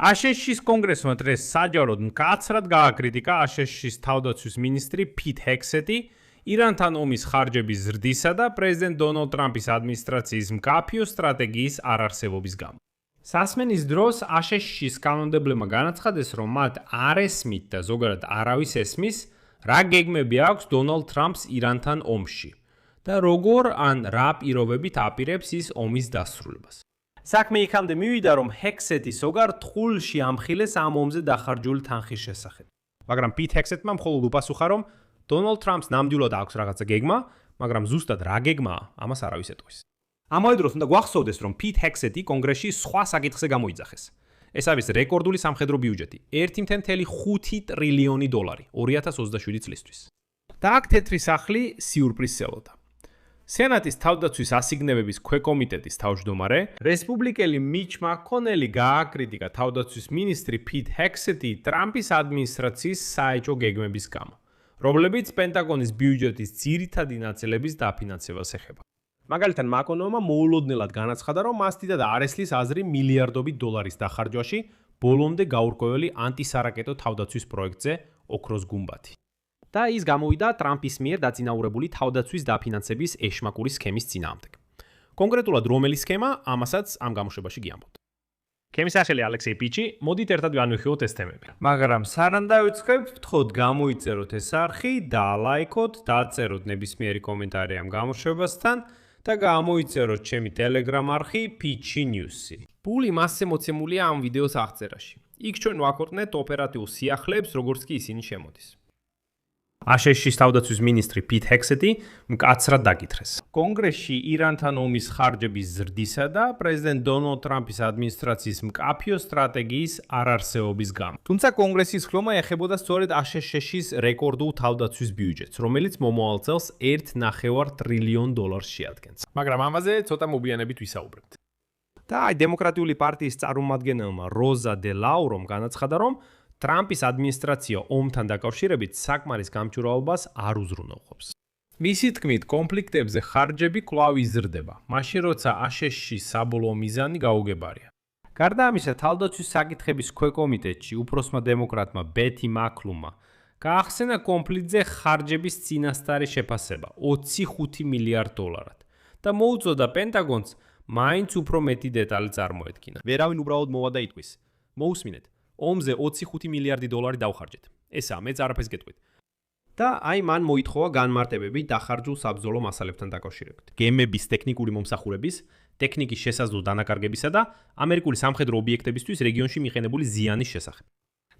აშშ-ის კონგრესმა დღეს საჯაროდ მკაცრად გააკრიტიკა აშშ-ის თავდაცვის მინისტრი პიტ ჰექსეტი ირანთან ომის ხარჯების ზრდისა და პრეზიდენტ დონალდ ტრამპის ადმინისტრაციის მკაფიო სტრატეგიის არარსებობის გამო. სასმენის დროს აშშ-ის კანონმდებლებმა განაცხადეს, რომ მათ არ ესმით და ზოგადად არავის ესმის, რა გეგმები აქვს დონალდ ტრამპს ირანთან ომში და როგორ ან რა პირობებით აპირებს ის ომის დასრულებას. საქმე იქამდე მივიდა, რომ ჰექსეტი ზოგარ თხულში ამხილეს ამ ომზე დახარჯული თანხის შესახებ. მაგრამ პიტ ჰექსეტმა მხოლოდ უპასუხა, რომ დონალდ ტრამპს ნამდვილად აქვს რაღაცა გეგმა, მაგრამ ზუსტად რა გეგმაა, ამას არავის ეტყვის. ამავე დროს უნდა გვახსოვდეს, რომ პიტ ჰექსეტი კონგრესში სხვა საკითხზე გამოიძახეს. ეს არის რეკორდული სამხედრო ბიუჯეტი, 1.5 ტრილიონი დოლარი 2027 წლისთვის. და აქ თეთრი სახლი სიურპრიზს ელოდა. სენატის თავდაცვის ასიგნებების ქვეკომიტეტის თავმჯდომარე, რესპუბლიკელი მიჩ მაკონელი გააკრიტიკა თავდაცვის მინისტრი პიტ ჰექსეტი ტრამპის ადმინისტრაციის საეჭვო გეგმების გამო, რომლებიც პენტაგონის ბიუჯეტის ძირითადი ნაწილების დაფინანსებას ეხება. მაგალითად, მაკონელმა მოულოდნელად განაცხადა, რომ მას დიდად არ ესლის აზრი მილიარდობით დოლარის დახარჯვაში ბოლომდე გაურკვეველი ანტისარაკეტო თავდაცვის პროექტზე ოქროს გუმბათი. და ის გამოვიდა ტრამპის მიერ დაწინაურებული თავდაცვის დაფინანსების ეშმაკური სქემის წინააღმდეგ. კონკრეტულად რომელი სქემა, ამასაც ამ გამოშვებაში გიამბობთ. ჩემი სახელი ალექსეი პიჩი, მოდით ერთად განვიხილოთ ეს თემები. მაგრამ სანამ დავიწყებთ, ვთხოვთ გამოიწეროთ ეს არხი, დალაიქოთ, დაწეროთ ნებისმიერი კომენტარი ამ გამოშვებასთან და გამოიწეროთ ჩემი Telegram არხი Pichi News-ი. პული მასზე მოცემულია ამ ვიდეოს აღწერაში. იქ ჩვენ ვაქორწინეთ ოპერატიულ სიახლეებს, როგორც კი ისინი შემოდის. აშშ-ის თავდაცვის მინისტრი პიტ ჰექსეტი მკაცრად დაკითრეს. კონგრესში ირანთან ომის ხარჯების ზრდისა და პრეზიდენტ დონალდ ტრამპის ადმინისტრაციის მკაფიო სტრატეგიის არარსებობის გამო. თუმცა კონგრესის ხილვა ეხებოდა სწორედ აშშ-ის რეკორდულ თავდაცვის ბიუჯეტს, რომელიც მომავალ წელს 1.5 ტრილიონ დოლარს შეადგენს. მაგრამ ამაზე ცოტა მოგვიანებით ვისაუბრებთ. და აი დემოკრატიული პარტიის წარმომადგენელმა როზა დე ლაურომ განაცხადა, რომ ტრამპის ადმინისტრაცია ომთან დაკავშირებით საკმარის გამჭვირვალობას არ უზრუნველყოფს. მისი თქმით, კონფლიქტებზე ხარჯები კვლავ იზრდება, მაშინ როცა აშშ-ის საბოლოო მიზანი გაუგებარია. გარდა ამისა, თავდაცვის საკითხების ქვეკომიტეტში უფროსმა დემოკრატმა ბეთი მაკლუმმა გაახსენა კონფლიქტზე ხარჯების წინასწარი შეფასება 25 მილიარდ დოლარად და მოუწოდა პენტაგონს მაინც უფრო მეტი დეტალი წარმოედგინა. ვერავინ უბრალოდ მოვა და იტყვის: მოусმინეთ, ომზე 25 მილიარდი დოლარი დავხარჯეთ. ესაა, მეც არაფერს გეტყვით. და აი მან მოითხოვა განმარტებები დახარჯულ საბრძოლო მასალებთან დაკავშირებით. გემების ტექნიკური მომსახურების, ტექნიკის შესაძლო დანაკარგებისა და ამერიკული სამხედრო ობიექტებისთვის რეგიონში მიყენებული ზიანის შესახებ.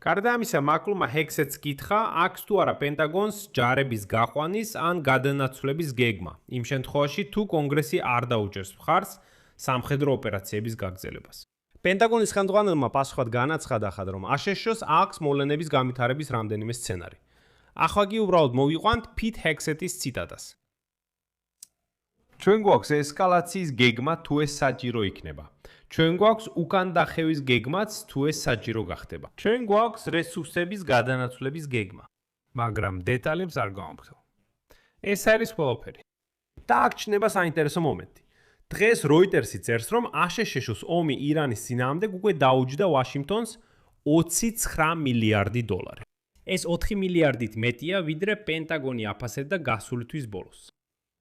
გარდა ამისა, მაკლუმმა ჰექსეტს კითხა, აქვს თუ არა პენტაგონს ჯარების გაყვანის ან გადანაცვლების გეგმა, იმ შემთხვევაში თუ კონგრესი არ დაუჭერს მხარს სამხედრო ოპერაციების გაგრძელებას. პენტაგონის ხელმძღვანელმა პასუხად განაცხადა, რომ აშშ-ს აქვს მოვლენების განვითარების რამდენიმე სცენარი. ახლა კი უბრალოდ მოვიყვანთ პიტ ჰექსეტის ციტატას. ჩვენ გვაქვს ესკალაციის გეგმა, თუ ეს საჭირო იქნება. ჩვენ გვაქვს უკან დახევის გეგმაც, თუ ეს საჭირო გახდება. ჩვენ გვაქვს რესურსების გადანაცვლების გეგმა. მაგრამ დეტალებს არ გავამბობ. ეს არის ყველაფერი. და აქ ჩნდება საინტერესო მომენტი. დღეს როიტერსი წერს, რომ აშშ-ს ომი ირანის წინააღმდეგ უკვე დაუჯდა ვაშინგტონს 29 მილიარდი დოლარი. ეს 4 მილიარდით მეტია, ვიდრე პენტაგონი აფასებდა გასული თვის ბოლოს.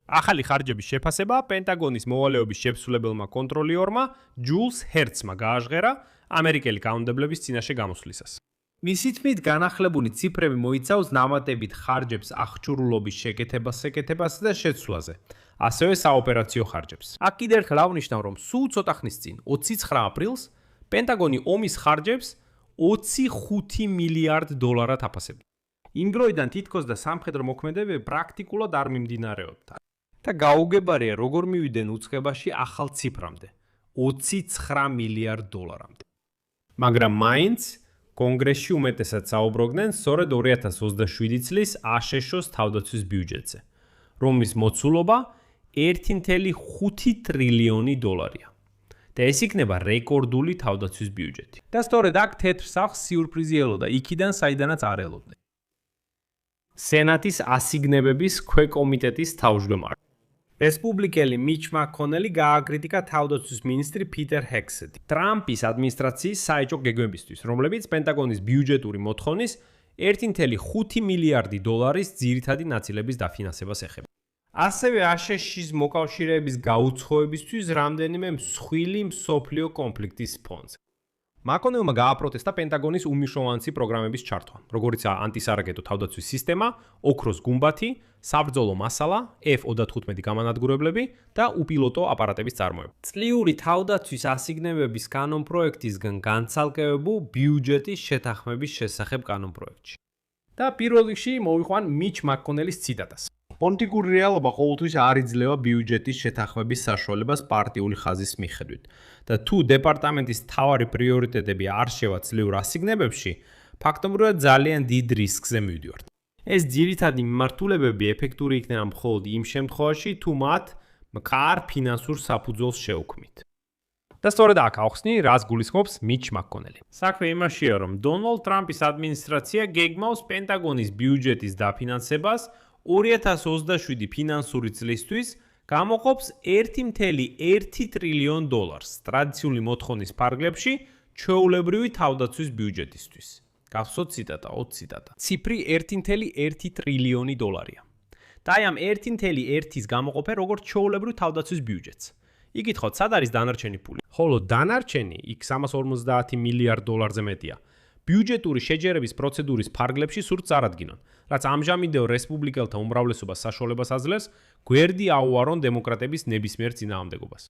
ახალი ხარჯების შეფასება პენტაგონის მოვალეობის შეფსულებელმა კონტროლიორმა ჯულს ჰერცმა გააჟღერა ამერიკელი კანონმდებლების წინაშე გამოსვლისას. მისი თქმით, განახლებული ციფრები მოიცავს ნამატებით ხარჯებს აღჭურვილობის შეკეთებასა და შეცვლაზე, ასევე საოპერაციო ხარჯებს. აქ კიდევ ერთხელ აღნიშნავ, რომ სულ ცოტა ხნის წინ, 29 აპრილს, პენტაგონი ომის ხარჯებს 25 მილიარდ დოლარად აფასებდა. იმ დროიდან თითქოს და სამხედრო მოქმედებები პრაქტიკულად არ მიმდინარეობდა. და გაუგებარია, როგორ მივიდნენ უცხებაში ახალ ციფრამდე, 29 მილიარდ დოლარამდე. მაგრამ მაინც კონგრესში უმეტესად საუბრობდნენ სწორედ 2027 წლის აშშ-ს თავდაცვის ბიუჯეტზე, რომლის მოცულობა 1.5 ტრილიონი დოლარია. და ეს იქნება რეკორდული თავდაცვის ბიუჯეტი. და სწორედ აქ თეთრ სახლს სიურპრიზი ელოდა, იქიდან საიდანაც არ ელოდნენ. სენატის ასიგნებების ქვეკომიტეტის თავმჯდომარე. რესპუბლიკელი მიჩ მაკონელი გააკრიტიკა თავდაცვის მინისტრი პიტერ ჰექსეტი ტრამპის ადმინისტრაციის საეჭვო გეგმებისთვის, რომლებიც პენტაგონის ბიუჯეტური მოთხოვნის 1.5 მილიარდი დოლარის ძირითადი ნაწილების დაფინანსებას ეხება. ასევე აშშ-ის მოკავშირეების გაუცხოებისთვის რამდენიმე მსხვილი მსოფლიო კონფლიქტის ფონზე. მაკონელმა გააპროტესტა პენტაგონის უმნიშვნელოვანესი პროგრამების ჩართვა, როგორიცაა ანტისარაკეტო თავდაცვის სისტემა, ოქროს გუმბათი, საბრძოლო მასალა, F-35 გამანადგურებლები და უპილოტო აპარატების წარმოება. წლიური თავდაცვის ასიგნებების კანონპროექტისგან განცალკევებულ ბიუჯეტის შეთანხმების შესახებ კანონპროექტში. და პირველ რიგში მოვიყვან მიჩ მაკონელის ციტატას. პოლიტიკური რეალობა ყოველთვის არ იძლევა ბიუჯეტის შეთანხმების საშუალებას პარტიული ხაზის მიხედვით და თუ დეპარტამენტის მთავარი პრიორიტეტები არ შევა წლიურ ასიგნებებში, ფაქტობრივად ძალიან დიდ რისკზე მივდივართ. ეს ძირითადი მიმართულებები ეფექტური იქნება მხოლოდ იმ შემთხვევაში, თუ მათ მყარ ფინანსურ საფუძველს შეუქმნით. და სწორედ აქ ახსნი, რას გულისხმობს მიჩ მაკონელი. საქმე იმაშია, რომ დონალდ ტრამპის ადმინისტრაცია გეგმავს პენტაგონის ბიუჯეტის დაფინანსებას 2027 ფინანსური წლისთვის გამოყოფს 1.1 ტრილიონ დოლარს ტრადიციული მოთხოვნის ფარგლებში ჩვეულებრივი თავდაცვის ბიუჯეტისთვის. გახსოვთ ციტატა, ციტატა. ციფრი 1.1 ტრილიონი დოლარია. და აი ამ 1.1-ის გამოყოფე როგორც ჩვეულებრივ თავდაცვის ბიუჯეტს. იკითხოთ, სად არის დანარჩენი ფული? ხოლო დანარჩენი იქ 350 მილიარდ დოლარზე მეტია. ბიუჯეტური შეჯერების პროცედურის ფარგლებში სურთ წარადგინონ, რაც ამჟამინდელ რესპუბლიკელთა უმრავლესობას საშუალებას აძლევს გვერდი აუარონ დემოკრატების ნებისმიერ წინააღმდეგობას.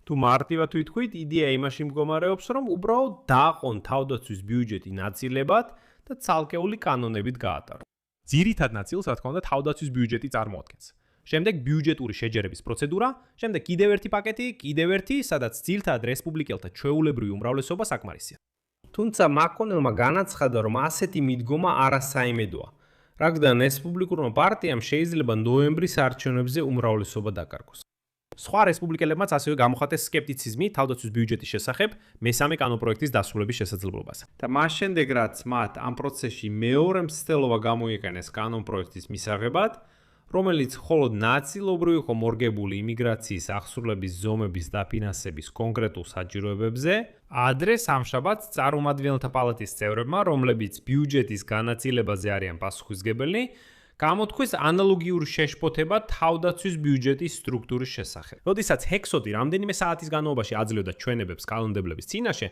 თუ მარტივად ვიტყვით, იდეა იმაში მდგომარეობს, რომ უბრალოდ დააყონ თავდაცვის ბიუჯეტი ნაწილებად და ცალკეული კანონებით გაატარონ. ძირითად ნაწილს, რა თქმა უნდა, თავდაცვის ბიუჯეტი წარმოადგენს. შემდეგ ბიუჯეტური შეჯერების პროცედურა, შემდეგ კიდევ ერთი პაკეტი, კიდევ ერთი, სადაც ძირითადად რესპუბლიკელთა ჩვეულებრივი უმრავლესობა საკმარისია. თუმცა მაკონელმა განაცხადა, რომ ასეთი მიდგომა არასაიმედოა, რადგან რესპუბლიკურმა პარტიამ შეიძლება ნოემბრის არჩევნებზე უმრავლესობა დაკარგოს. სხვა რესპუბლიკელებმაც ასევე გამოხატეს სკეპტიციზმი თავდაცვის ბიუჯეტის შესახებ მესამე კანონპროექტის დასრულების შესაძლებლობაზე. და მას შემდეგ, რაც მათ ამ პროცესში მეორე მცდელობა გამოიყენეს კანონპროექტის მისაღებად, რომელიც მხოლოდ ნაწილობრივ იყო მორგებული იმიგრაციის აღსრულების ზომების დაფინანსების კონკრეტულ საჭიროებებზე, ადრე სამშაბათს წარმომადგენელთა პალატის წევრებმა, რომლებიც ბიუჯეტის განაწილებაზე არიან პასუხისმგებელი, გამოთქვეს ანალოგიური შეშფოთება თავდაცვის ბიუჯეტის სტრუქტურის შესახებ. როდესაც ჰექსოტი რამდენიმე საათის განმავლობაში აძლევდა ჩვენებებს კანონმდებლების წინაშე,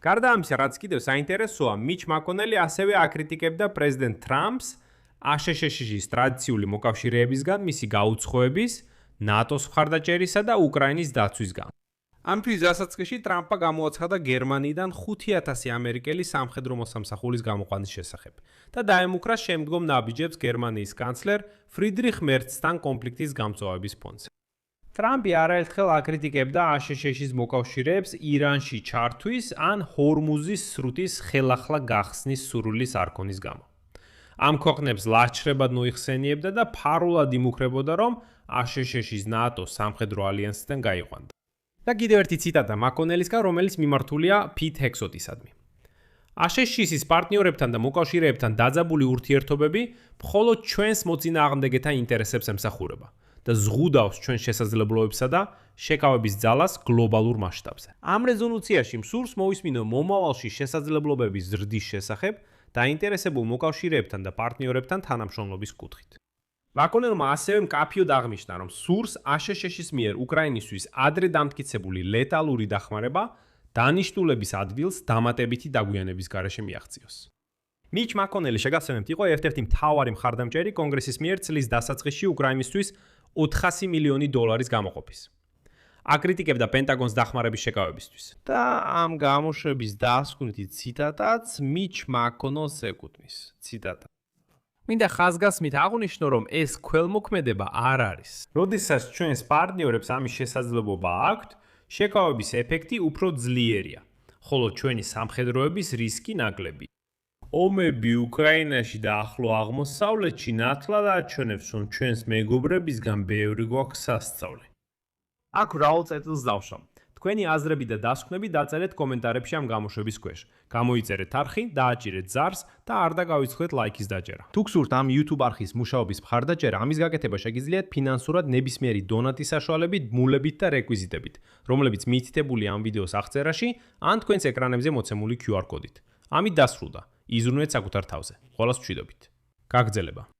გარდა ამისა, რაც კიდევ საინტერესოა, მიჩ მაკონელი ასევე აკრიტიკებდა პრეზიდენტ ტრამპს აშშ-ის ტრადიციული მოკავშირეებისგან მისი გაუცხოების, ნატოს მხარდაჭერისა და უკრაინის დაცვისგან. ამ თვის დასაწყისში ტრამპმა გამოაცხადა გერმანიიდან 5,000 ამერიკელი სამხედრო მოსამსახურის გამოყვანის შესახებ და დაემუქრა შემდგომ ნაბიჯებს გერმანიის კანცლერ ფრიდრიხ მერცთან კონფლიქტის გამწვავების ფონზე. ტრამპი არაერთხელ აკრიტიკებდა აშშ-ის მოკავშირეებს ირანში ჩართვის ან ჰორმუზის სრუტის ხელახლა გახსნის სურვილის არქონის გამო. ამ ქვეყნებს ლაჩრებად მოიხსენიებდა და ფარულად იმუქრებოდა, რომ აშშ-ის ნატოს სამხედრო ალიანსიდან გაიყვანდა. და კიდევ ერთი ციტატა მაკონელისგან, რომელიც მიმართულია პიტ ჰექსოტისადმი. აშშ-ის პარტნიორებთან და მოკავშირეებთან დაძაბული ურთიერთობები მხოლოდ ჩვენს მოწინააღმდეგეთა ინტერესებს ემსახურება და ზღუდავს ჩვენ შესაძლებლობებსა და შეკავების ძალას გლობალურ მასშტაბზე. ამ რეზოლუციაში მსურს მოვისმინო მომავალში შესაძლებლობების ზრდის შესახებ დაინტერესებულ მოკავშირეებთან და პარტნიორებთან თანამშრომლობის კუთხით. მაკონელმა ასევე მკაფიოდ აღნიშნა, რომ სურს აშშ-ის მიერ უკრაინისთვის ადრე დამტკიცებული ლეტალური დახმარება დანიშნულების ადგილს დამატებითი დაგვიანების გარეშე მიაღწიოს. მიჩ მაკონელი შეგახსენებთ იყო ერთ-ერთი მთავარი მხარდამჭერი კონგრესის მიერ წლის დასაწყისში უკრაინისთვის 400 მილიონი დოლარის გამოყოფის. აკრიტიკებდა პენტაგონს დახმარების შეკავებისთვის. და ამ გამოშვების დასკვნითი ციტატაც მიჩ მაკონელს ეკუთვნის. ციტატა. მინდა ხაზგასმით აღვნიშნო, რომ ეს ქველმოქმედება არ არის. როდესაც ჩვენს პარტნიორებს ამის შესაძლებლობა აქვთ, შეკავების ეფექტი უფრო ძლიერია, ხოლო ჩვენი სამხედროების რისკი ნაკლები. ომები უკრაინაში და ახლო აღმოსავლეთში ნათლად აჩვენებს, რომ ჩვენს მეგობრებისგან ბევრი გვაქვს სასწავლი. აქ რაულ წერტილს დავშავ. თქვენი აზრები და დასკვნები დაწერეთ კომენტარებში ამ გამოშვების ქვეშ. გამოიწერეთ არხი, დააჭირეთ ზარს და არ დაგავიწყდეთ ლაიქის დაჭერა. თუ გსურთ ამ YouTube არხის მუშაობის მხარდაჭერა, ამის გაკეთება შეგიძლიათ ფინანსურად ნებისმიერი დონატის საშუალებით, მულებით და რეკვიზიტებით, რომლებიც მითითებულია ამ ვიდეოს აღწერაში ან თქვენს ეკრანებზე მოცემული QR კოდით. ამით დასრულდა. იზრუნეთ საკუთარ თავზე. ყველას მშვიდობით. გაგრძელება.